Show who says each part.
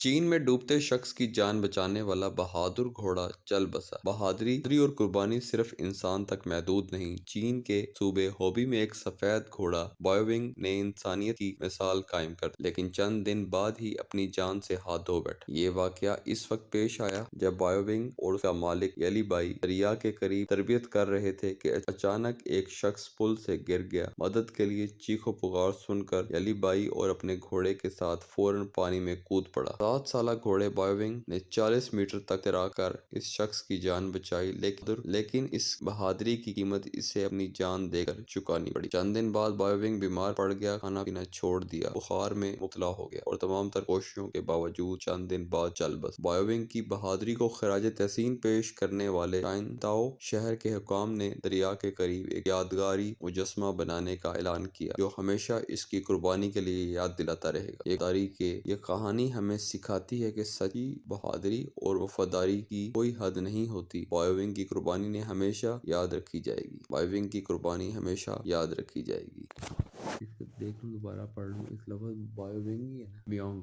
Speaker 1: چین میں ڈوبتے شخص کی جان بچانے والا بہادر گھوڑا چل بسا۔ بہادری اور قربانی صرف انسان تک محدود نہیں۔ چین کے صوبے ہوبی میں ایک سفید گھوڑا بائیونگ نے انسانیت کی مثال قائم کر دی، لیکن چند دن بعد ہی اپنی جان سے ہاتھ دھو بیٹھا۔ یہ واقعہ اس وقت پیش آیا جب بائیونگ اور اس کا مالک یلی بائی دریا کے قریب تربیت کر رہے تھے کہ اچانک ایک شخص پل سے گر گیا۔ مدد کے لیے چیخ و پکار سن کر یلی بائی اور اپنے گھوڑے کے ساتھ فوراً پانی میں کود پڑا۔ 7 سالہ گھوڑے بائیونگ نے 40 میٹر تک تیرا کر اس شخص کی جان بچائی، لیکن اس بہادری کی قیمت اسے اپنی جان دے کر چکانی پڑی۔ چند دن بعد بائیونگ بیمار پڑ گیا، کھانا پینا چھوڑ دیا، بخار میں مبتلا ہو گیا اور تمام تر کوششوں کے باوجود چند دن بعد چل بسا۔ بائیونگ کی بہادری کو خراج تحسین پیش کرنے والے چائنتاؤ شہر کے حکام نے دریا کے قریب ایک یادگاری مجسمہ بنانے کا اعلان کیا جو ہمیشہ اس کی قربانی کے لیے یاد دلاتا رہے گا۔ یہ کہانی ہمیں سکھاتی ہے کہ سچی بہادری اور وفاداری کی کوئی حد نہیں ہوتی۔ بائیونگ کی قربانی ہمیشہ یاد رکھی جائے گی۔ بائیونگ کی قربانی ہمیشہ یاد رکھی جائے گی۔ اس کو دیکھ لوں، دوبارہ پڑھ لوں، اس لفظ بائیونگ ہی ہے نا، بیونگ